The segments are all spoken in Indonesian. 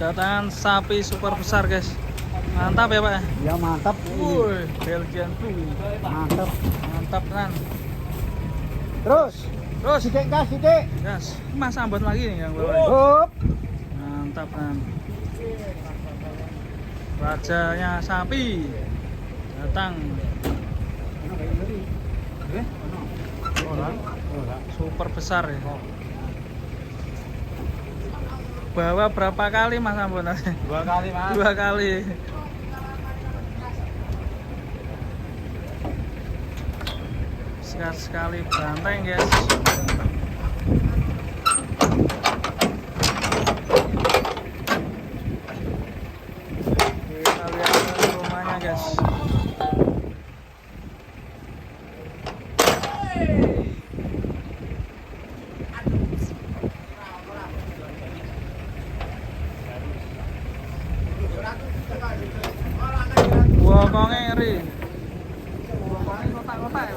kedatangan sapi super besar guys. Mantap ya Pak. Ya mantap. Wuih, Belgian Blue. Mantap. Mantap kan. Terus sidik gas sidik. Gas. Mas ambon lagi nih yang bawa. Hop. Mantap kan. Rajanya sapi datang. Super besar ya. Bawa berapa kali Mas Ambon? 2 kali Mas. 2 kali. Sekali banteng guys. Kita lihat rumahnya guys. Bokongnya ngeri. Bokongnya kotak-kotak ya.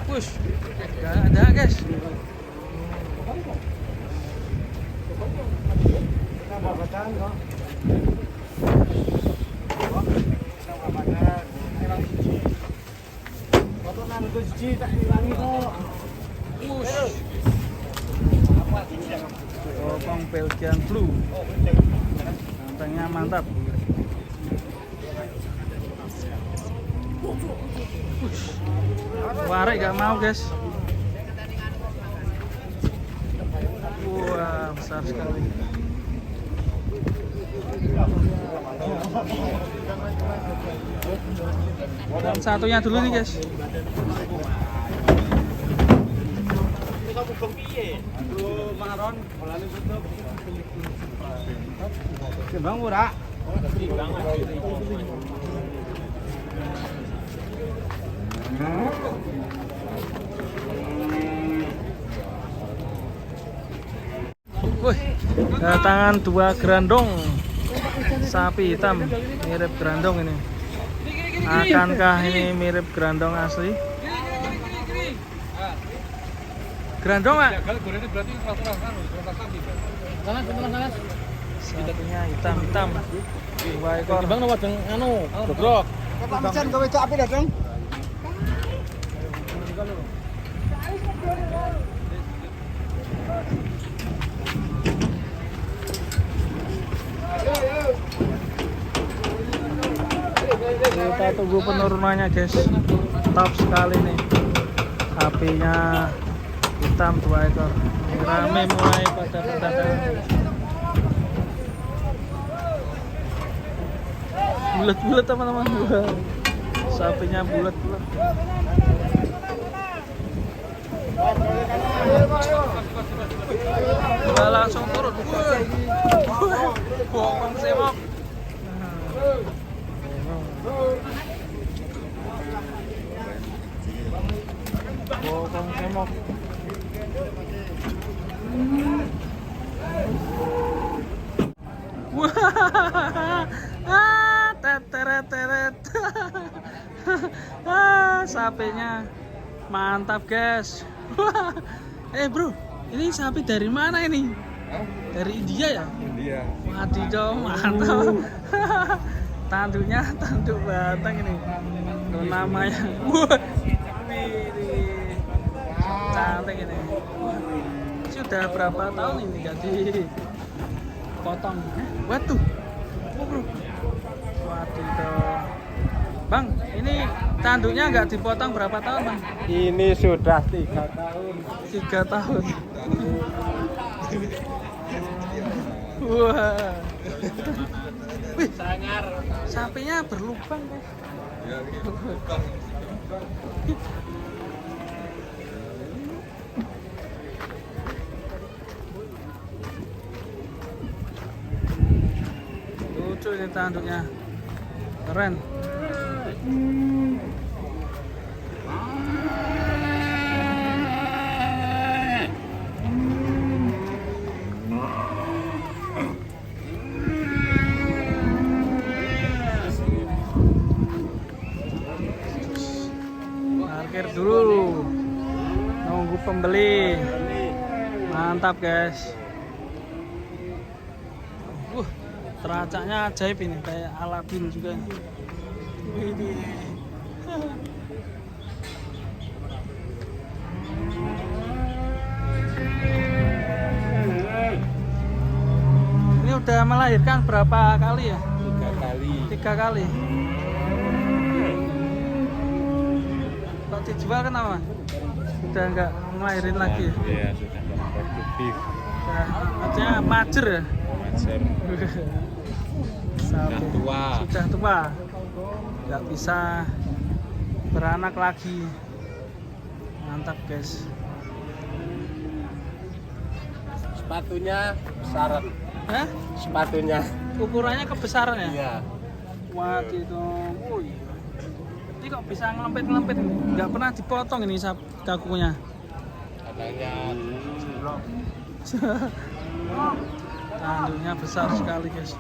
Push. Gak ada guys. Bokong Belgian Blue. Bantengnya mantap. Warek gak mau guys. Wah, besar sekali. Dan satunya dulu nih guys. Bang murah. Wih, datangan 2 grandong sapi hitam mirip grandong ini. Akankah ini mirip grandong asli? Grandong Pak? Sapinya hitam-hitam. 2 ekor. Bang nomor deng anu, dobrok. Pamjen gawe cak api dateng. Kita tunggu penurunannya guys. Top sekali nih. Sapinya hitam 2 ekor. Rame mulai pada kedatangan. Bulat-bulat teman-teman. Sapinya bulat-bulat. Udah langsung turun. Bokong semok. Bokong semok. Wah, teteret. Sapinya mantap guys. Bro, ini sapi dari mana ini? Dari India ya? India. Wadidaw, mantap. Tanduknya tanduk batang ini. Tuh namanya. Wah, ini cantik ini. Sudah berapa tahun ini gak dipotong? Waduh, bro. Wadidaw. Bang, ini tanduknya nggak dipotong berapa tahun Bang? Ini sudah 3 tahun. 3 tahun. Wah. Wih, sangar. Sapinya berlubang guys. Lucu ini tanduknya. Keren. Parkir dulu, nunggu pembeli. Mantap guys. Teracaknya ajaib ini, kayak Aladin juga. Widih. Ini udah melahirkan berapa kali ya? 3 kali. 3 kali. Kok dijual kenapa? Sudah nggak ngelahirin lagi ya? Iya, sudah nggak produktif. Artinya majer ya? Macer. Sudah tua. Sudah tua. Nggak bisa beranak lagi. Mantap guys. Sepatunya besaran. Hah? Sepatunya. Ukurannya kebesaran ya? Iya. Waduh itu. Oh iya. Ini kok bisa ngelempet-ngelempet ini? Nggak pernah dipotong ini kakunya. Katanya Tanduknya besar sekali guys.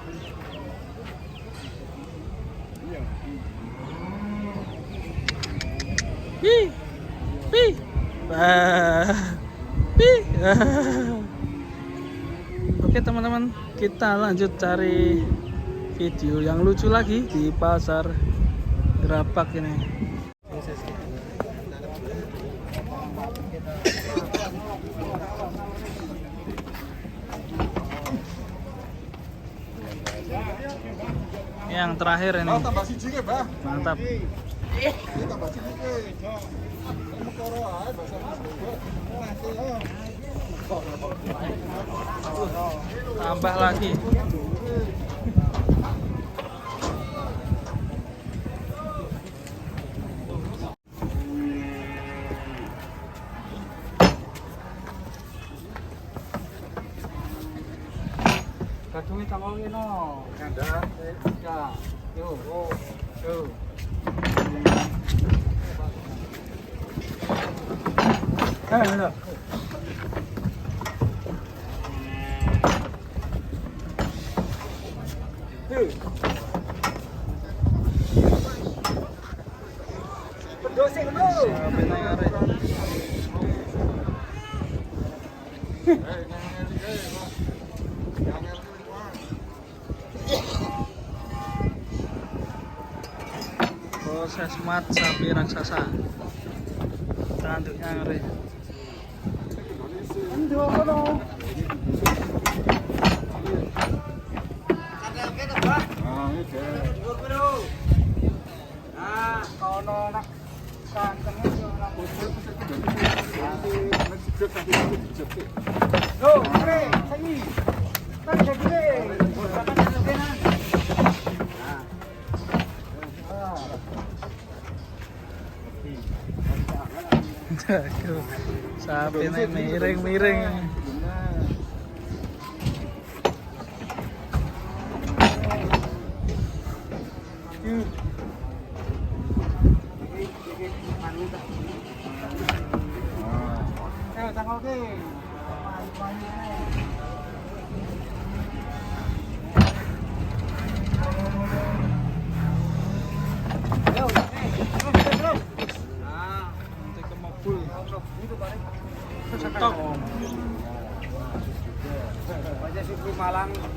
Wih, wih, wih. Oke teman-teman, kita lanjut cari video yang lucu lagi di pasar Gerabak ini. Yang terakhir ini. Mantap. Tambah lagi. Gadungi tanggal ini no. Ada. Ya. Yo. Yo. Halo. Berdosing lo. Proses mat sapi raksasa. Tanduknya ngeri. Sapi ini miring-miring. Stok.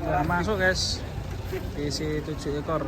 Udah masuk guys. Isi 7 ekor.